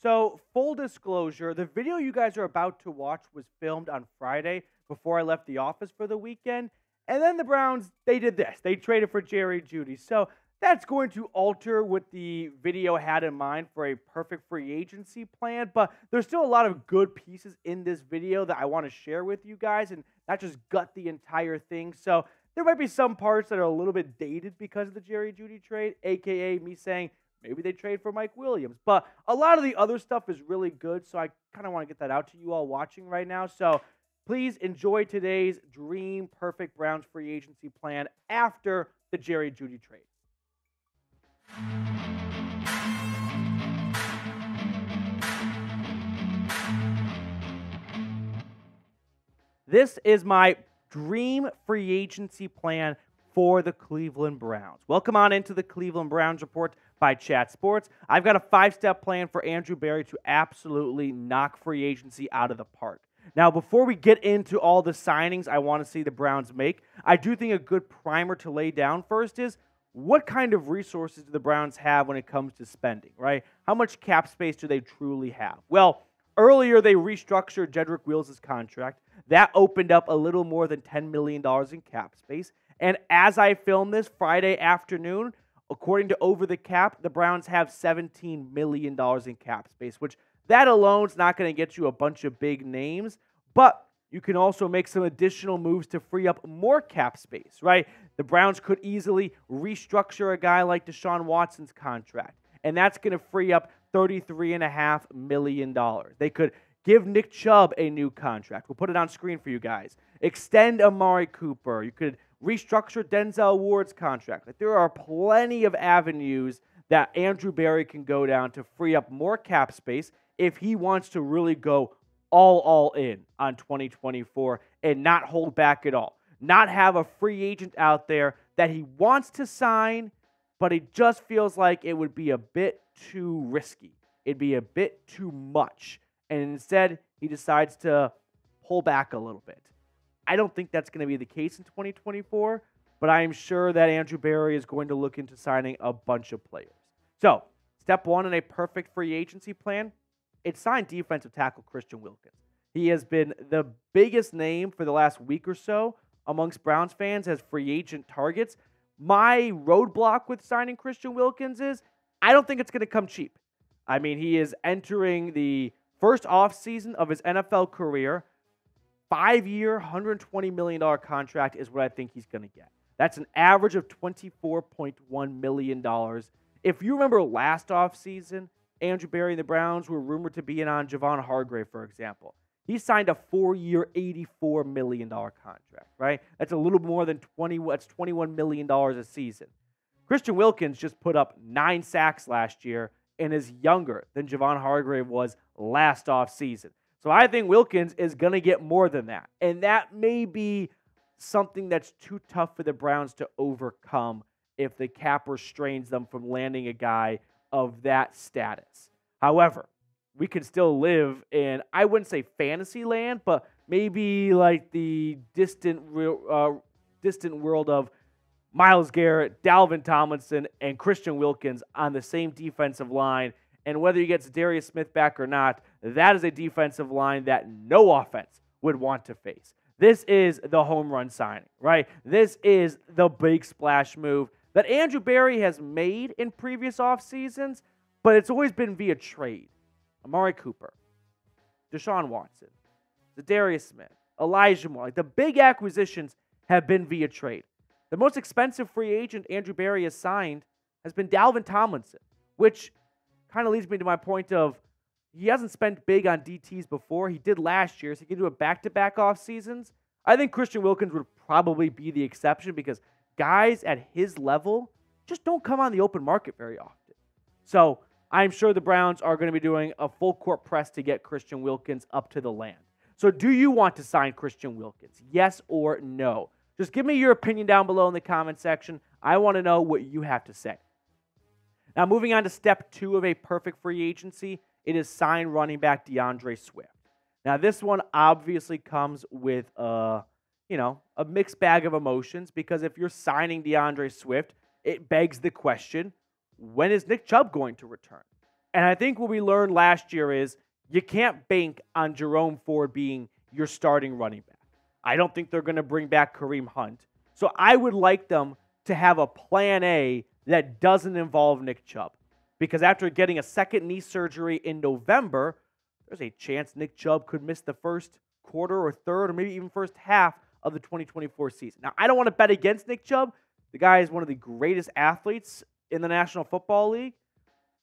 So, full disclosure, the video you guys are about to watch was filmed on Friday before I left the office for the weekend. And then the Browns, they did this. They traded for Jerry Jeudy. So, that's going to alter what the video had in mind for a perfect free agency plan. But there's still a lot of good pieces in this video that I want to share with you guys and not just gut the entire thing. So, there might be some parts that are a little bit dated because of the Jerry Jeudy trade, aka me saying, maybe they trade for Mike Williams. But a lot of the other stuff is really good, so I kind of want to get that out to you all watching right now. So please enjoy today's dream perfect Browns free agency plan after the Jerry Jeudy trade. This is my dream free agency plan for the Cleveland Browns. Welcome on into the Cleveland Browns Report by Chat Sports. I've got a 5-step plan for Andrew Berry to absolutely knock free agency out of the park. Now, before we get into all the signings I want to see the Browns make, I do think a good primer to lay down first is what kind of resources do the Browns have when it comes to spending, right? How much cap space do they truly have? Well, earlier they restructured Jedrick Wills' contract. That opened up a little more than $10 million in cap space. And as I film this Friday afternoon, according to Over the Cap, the Browns have $17 million in cap space, which that alone is not going to get you a bunch of big names, but you can also make some additional moves to free up more cap space, right? The Browns could easily restructure a guy like Deshaun Watson's contract, and that's going to free up $33.5 million. They could give Nick Chubb a new contract. We'll put it on screen for you guys. Extend Amari Cooper. You could restructure Denzel Ward's contract. Like, there are plenty of avenues that Andrew Berry can go down to free up more cap space if he wants to really go all in on 2024 and not hold back at all. Not have a free agent out there that he wants to sign, but it just feels like it would be a bit too risky. It'd be a bit too much. And instead, he decides to pull back a little bit. I don't think that's going to be the case in 2024, but I am sure that Andrew Berry is going to look into signing a bunch of players. So, step one in a perfect free agency plan, it's sign defensive tackle Christian Wilkins. He has been the biggest name for the last week or so amongst Browns fans as free agent targets. My roadblock with signing Christian Wilkins is I don't think it's going to come cheap. I mean, he is entering the first offseason of his NFL career. 5-year, $120 million contract is what I think he's going to get. That's an average of $24.1 million. If you remember last offseason, Andrew Berry and the Browns were rumored to be in on Javon Hargrave, for example. He signed a 4-year, $84 million contract, right? That's a little more than $21 million a season. Christian Wilkins just put up 9 sacks last year and is younger than Javon Hargrave was last offseason. So I think Wilkins is going to get more than that. And that may be something that's too tough for the Browns to overcome if the cap restrains them from landing a guy of that status. However, we can still live in, I wouldn't say fantasy land, but maybe like the distant world of Myles Garrett, Dalvin Tomlinson, and Christian Wilkins on the same defensive line. And whether he gets Darius Smith back or not, that is a defensive line that no offense would want to face. This is the home run signing, right? This is the big splash move that Andrew Berry has made in previous off seasons, but it's always been via trade. Amari Cooper, Deshaun Watson, Za'Darius Smith, Elijah Moore. Like, the big acquisitions have been via trade. The most expensive free agent Andrew Berry has signed has been Dalvin Tomlinson, which kind of leads me to my point of he hasn't spent big on DTs before. He did last year, so he can do it back-to-back off seasons. I think Christian Wilkins would probably be the exception because guys at his level just don't come on the open market very often. So I'm sure the Browns are going to be doing a full court press to get Christian Wilkins up to the land. So do you want to sign Christian Wilkins? Yes or no? Just give me your opinion down below in the comment section. I want to know what you have to say. Now, moving on to step 2 of a perfect free agency, it is sign running back DeAndre Swift. Now, this one obviously comes with a mixed bag of emotions because if you're signing DeAndre Swift, it begs the question, when is Nick Chubb going to return? And I think what we learned last year is you can't bank on Jerome Ford being your starting running back. I don't think they're going to bring back Kareem Hunt. So I would like them to have a plan A that doesn't involve Nick Chubb. Because after getting a second knee surgery in November, there's a chance Nick Chubb could miss the first quarter or third or maybe even first half of the 2024 season. Now, I don't want to bet against Nick Chubb. The guy is one of the greatest athletes in the National Football League.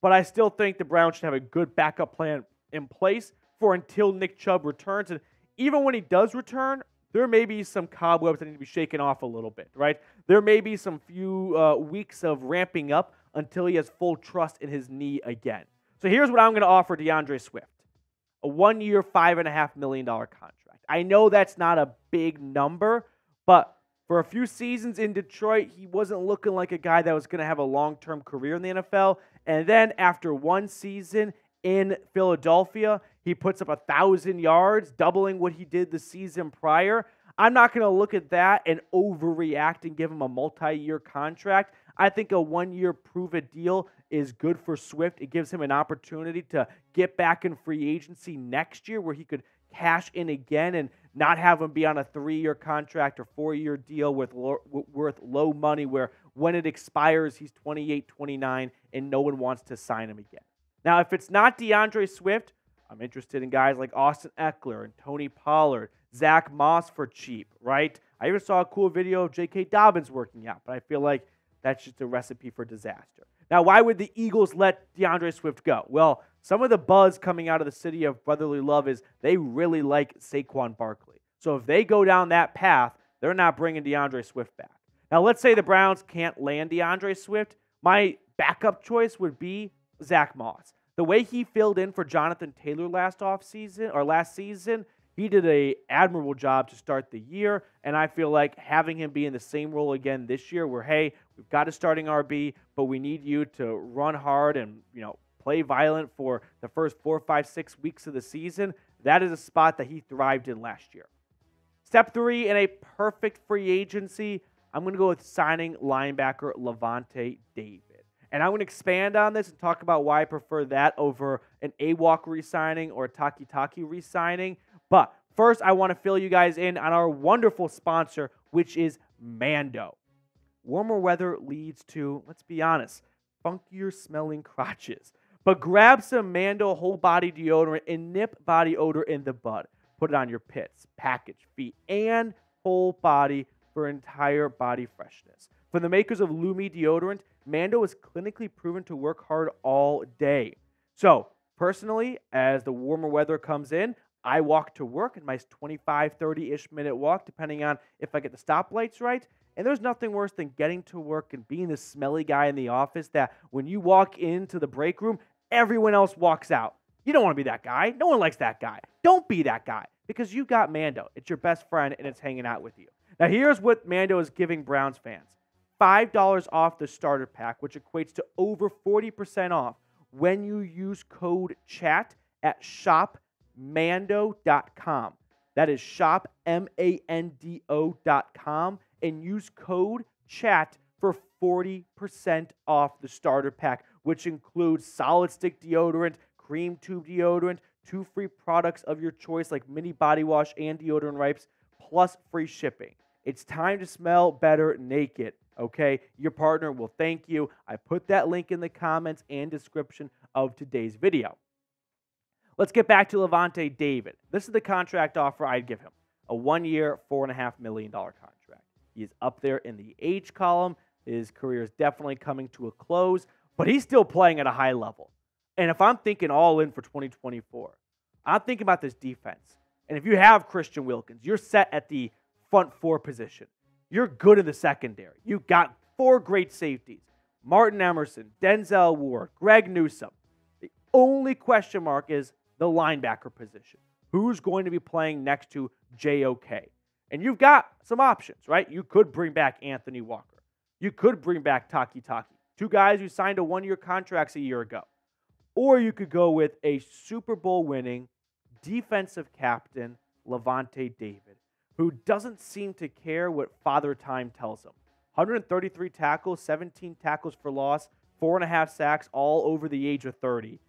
But I still think the Browns should have a good backup plan in place for until Nick Chubb returns. And even when he does return, there may be some cobwebs that need to be shaken off a little bit, right? There may be some few weeks of ramping up until he has full trust in his knee again. So here's what I'm going to offer DeAndre Swift. A 1-year, $5.5 million contract. I know that's not a big number, but for a few seasons in Detroit, he wasn't looking like a guy that was going to have a long-term career in the NFL. And then after one season in Philadelphia, he puts up 1,000 yards, doubling what he did the season prior. I'm not going to look at that and overreact and give him a multi-year contract. I think a 1-year prove-it deal is good for Swift. It gives him an opportunity to get back in free agency next year where he could cash in again and not have him be on a 3-year contract or 4-year deal worth low money where when it expires, he's 28, 29, and no one wants to sign him again. Now, if it's not DeAndre Swift, I'm interested in guys like Austin Eckler and Tony Pollard, Zach Moss for cheap, right? I even saw a cool video of J.K. Dobbins working out, but I feel like that's just a recipe for disaster. Now, why would the Eagles let DeAndre Swift go? Well, some of the buzz coming out of the city of brotherly love is they really like Saquon Barkley. So if they go down that path, they're not bringing DeAndre Swift back. Now, let's say the Browns can't land DeAndre Swift. My backup choice would be Zach Moss. The way he filled in for Jonathan Taylor last season, he did an admirable job to start the year, and I feel like having him be in the same role again this year where, hey, we've got a starting RB, but we need you to run hard and, play violent for the first 4, 5, 6 weeks of the season, that is a spot that he thrived in last year. Step 3, in a perfect free agency, I'm going to go with signing linebacker Levante David. And I'm going to expand on this and talk about why I prefer that over an AWalk re-signing or a Taki re-signing. But first, I want to fill you guys in on our wonderful sponsor, which is Mando. Warmer weather leads to, let's be honest, funkier smelling crotches. But grab some Mando whole body deodorant and nip body odor in the bud. Put it on your pits, package, feet, and whole body for entire body freshness. From the makers of Lumi deodorant, Mando is clinically proven to work hard all day. So, personally, as the warmer weather comes in, I walk to work in my 25, 30-ish minute walk, depending on if I get the stoplights right. And there's nothing worse than getting to work and being the smelly guy in the office that when you walk into the break room, everyone else walks out. You don't want to be that guy. No one likes that guy. Don't be that guy because you got Mando. It's your best friend, and it's hanging out with you. Now, here's what Mando is giving Browns fans. $5 off the starter pack, which equates to over 40% off when you use code CHAT at shopmando.com. That is shopmando.com and use code CHAT for 40% off the starter pack, which includes solid stick deodorant, cream tube deodorant, 2 free products of your choice like mini body wash and deodorant wipes, plus free shipping. It's time to smell better naked. Okay, your partner will thank you. I put that link in the comments and description of today's video. Let's get back to Lavonte David. This is the contract offer I'd give him. A 1-year, $4.5 million contract. He is up there in the age column. His career is definitely coming to a close, but he's still playing at a high level. And if I'm thinking all in for 2024, I'm thinking about this defense. And if you have Christian Wilkins, you're set at the front 4 position. You're good in the secondary. You've got 4 great safeties. Martin Emerson, Denzel Ward, Greg Newsome. The only question mark is the linebacker position. Who's going to be playing next to JOK? And you've got some options, right? You could bring back Anthony Walker. You could bring back Taki. 2 guys who signed a 1-year contracts a year ago. Or you could go with a Super Bowl winning defensive captain, Lavonte David, who doesn't seem to care what Father Time tells him. 133 tackles, 17 tackles for loss, 4.5 sacks, all over the age of 30.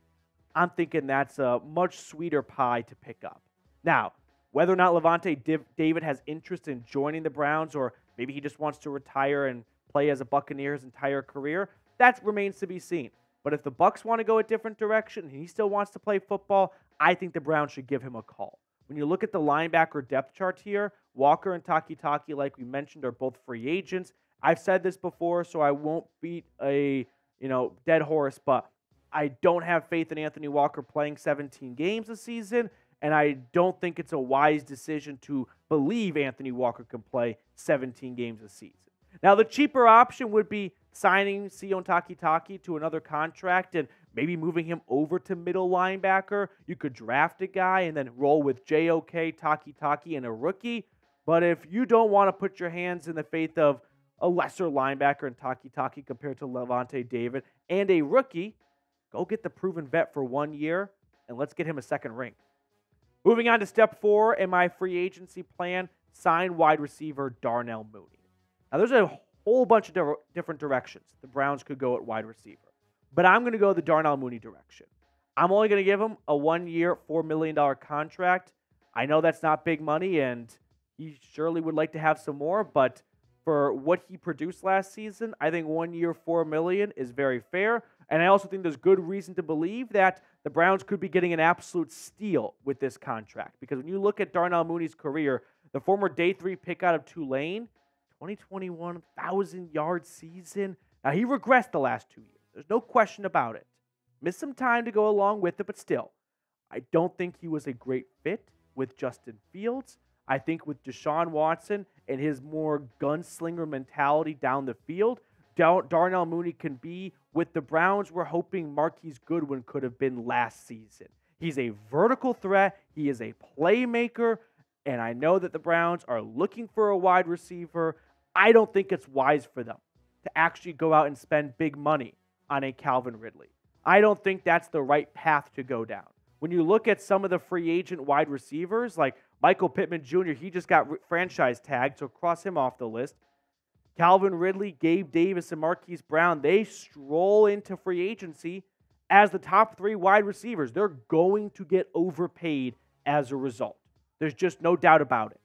I'm thinking that's a much sweeter pie to pick up. Now, whether or not Levante David has interest in joining the Browns, or maybe he just wants to retire and play as a Buccaneer his entire career, that remains to be seen. But if the Bucs want to go a different direction and he still wants to play football, I think the Browns should give him a call. When you look at the linebacker depth chart here, Walker and Takitaki, like we mentioned, are both free agents. I've said this before, so I won't beat a dead horse, but I don't have faith in Anthony Walker playing 17 games this season, and I don't think it's a wise decision to believe Anthony Walker can play 17 games a season. Now, the cheaper option would be signing Sion Takitaki to another contract and maybe moving him over to middle linebacker. You could draft a guy and then roll with JOK, Takitaki, and a rookie. But if you don't want to put your hands in the faith of a lesser linebacker in Takitaki compared to Levante David and a rookie, go get the proven vet for 1 year and let's get him a second ring. Moving on to step 4 in my free agency plan, sign wide receiver Darnell Mooney. Now, there's a whole bunch of different directions the Browns could go at wide receiver, but I'm going to go the Darnell Mooney direction. I'm only going to give him a 1-year, $4 million contract. I know that's not big money, and he surely would like to have some more, but for what he produced last season, I think 1 year, $4 million is very fair. And I also think there's good reason to believe that the Browns could be getting an absolute steal with this contract. Because when you look at Darnell Mooney's career, the former day 3 pick out of Tulane, 2021 1,000-yard season. Now, he regressed the last 2 years. There's no question about it. Missed some time to go along with it, but still, I don't think he was a great fit with Justin Fields. I think with Deshaun Watson and his more gunslinger mentality down the field, Darnell Mooney can be with the Browns we're hoping Marquise Goodwin could have been last season. He's a vertical threat. He is a playmaker. And I know that the Browns are looking for a wide receiver. I don't think it's wise for them to actually go out and spend big money on a Calvin Ridley. I don't think that's the right path to go down. When you look at some of the free agent wide receivers, like Michael Pittman Jr., he just got franchise tagged, so cross him off the list. Calvin Ridley, Gabe Davis, and Marquise Brown, they stroll into free agency as the top 3 wide receivers. They're going to get overpaid as a result. There's just no doubt about it.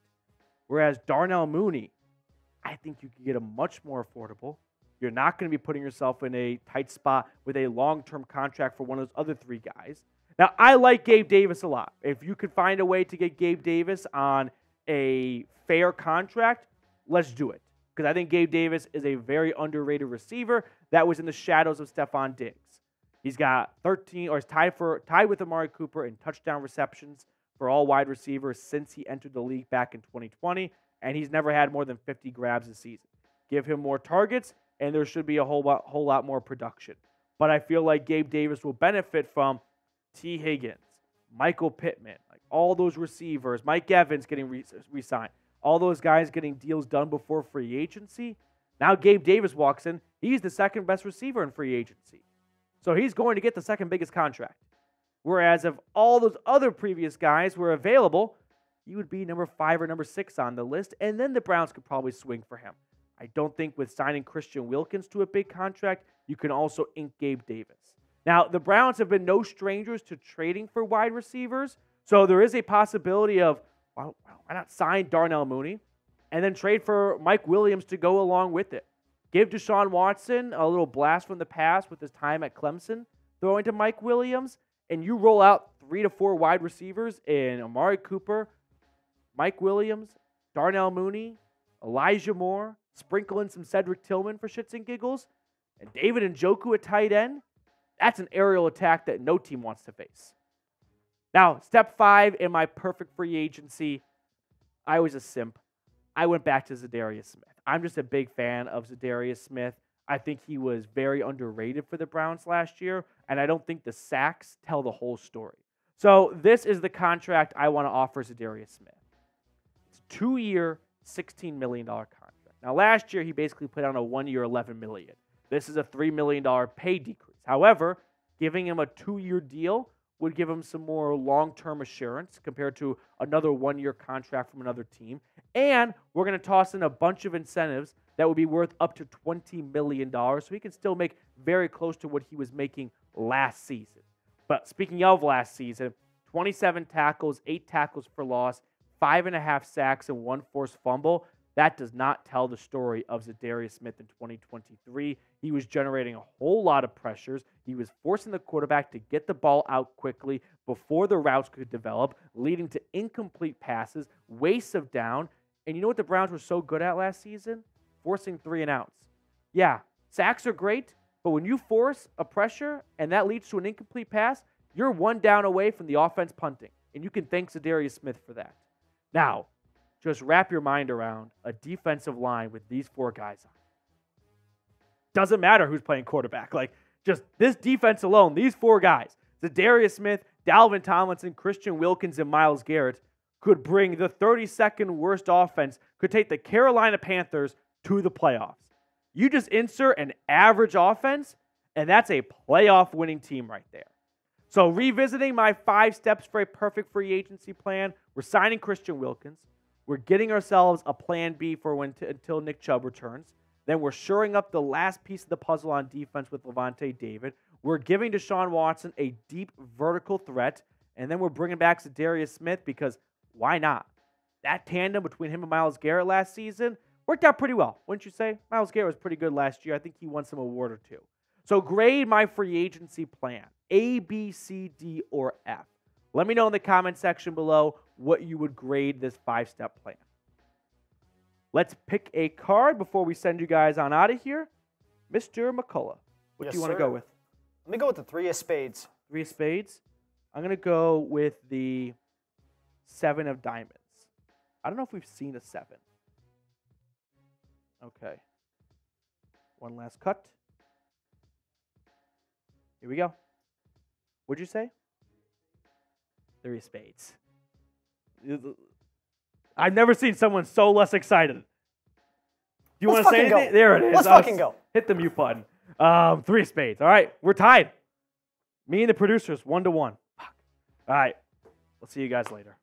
Whereas Darnell Mooney, I think you can get him much more affordable. You're not going to be putting yourself in a tight spot with a long-term contract for one of those other 3 guys. Now, I like Gabe Davis a lot. If you could find a way to get Gabe Davis on a fair contract, let's do it. Because I think Gabe Davis is a very underrated receiver that was in the shadows of Stephon Diggs. He's got 13, or is tied with Amari Cooper in touchdown receptions for all wide receivers since he entered the league back in 2020, and he's never had more than 50 grabs a season. Give him more targets, and there should be a whole lot more production. But I feel like Gabe Davis will benefit from T. Higgins, Michael Pittman, like all those receivers, Mike Evans getting re-signed, all those guys getting deals done before free agency. Now Gabe Davis walks in. He's the second best receiver in free agency. So he's going to get the second biggest contract. Whereas if all those other previous guys were available, he would be number 5 or number 6 on the list, and then the Browns could probably swing for him. I don't think with signing Christian Wilkins to a big contract, you can also ink Gabe Davis. Now, the Browns have been no strangers to trading for wide receivers, so there is a possibility of, well, why not sign Darnell Mooney and then trade for Mike Williams to go along with it? Give Deshaun Watson a little blast from the past with his time at Clemson, throwing to Mike Williams, and you roll out 3 to 4 wide receivers in Amari Cooper, Mike Williams, Darnell Mooney, Elijah Moore, sprinkle in some Cedric Tillman for shits and giggles, and David Njoku at tight end. That's an aerial attack that no team wants to face. Now, step 5 in my perfect free agency, I was a simp. I went back to Za'Darius Smith. I'm just a big fan of Za'Darius Smith. I think he was very underrated for the Browns last year, and I don't think the sacks tell the whole story. So this is the contract I want to offer Za'Darius Smith. It's a 2-year, $16 million contract. Now, last year, he basically put on a 1-year, $11 million. This is a $3 million pay decrease. However, giving him a 2-year deal would give him some more long-term assurance compared to another 1-year contract from another team. And we're going to toss in a bunch of incentives that would be worth up to $20 million, so he can still make very close to what he was making last season. But speaking of last season, 27 tackles, 8 tackles for loss, 5.5 sacks, and 1 forced fumble. That does not tell the story of Za'Darius Smith in 2023. He was generating a whole lot of pressures. He was forcing the quarterback to get the ball out quickly before the routes could develop, leading to incomplete passes, wastes of down. And you know what the Browns were so good at last season? Forcing 3 and outs. Yeah, sacks are great, but when you force a pressure and that leads to an incomplete pass, you're 1 down away from the offense punting. And you can thank Za'Darius Smith for that. Now, just wrap your mind around a defensive line with these 4 guys on. Doesn't matter who's playing quarterback. Like, just this defense alone, these 4 guys, Za'Darius Smith, Dalvin Tomlinson, Christian Wilkins, and Myles Garrett, could bring the 32nd worst offense, could take the Carolina Panthers to the playoffs. You just insert an average offense, and that's a playoff winning team right there. So revisiting my 5 steps for a perfect free agency plan, we're signing Christian Wilkins. We're getting ourselves a plan B for until Nick Chubb returns. Then we're shoring up the last piece of the puzzle on defense with Levante David. We're giving Deshaun Watson a deep vertical threat. And then we're bringing back Za'Darius Smith because why not? That tandem between him and Myles Garrett last season worked out pretty well, wouldn't you say? Myles Garrett was pretty good last year. I think he won some award or 2. So grade my free agency plan, A, B, C, D, or F. Let me know in the comment section below what you would grade this 5-step plan. Let's pick a card before we send you guys on out of here. Mr. McCullough, what do you want to go with? Let me go with the 3 of spades. 3 of spades? I'm going to go with the 7 of diamonds. I don't know if we've seen a 7. Okay. One last cut. Here we go. What'd you say? 3 of spades. I've never seen someone so less excited. Do you want to say anything? There it is. Let's fucking go. Hit the mute button. 3 of spades. All right, we're tied. Me and the producers, 1-1. All right, we'll see you guys later.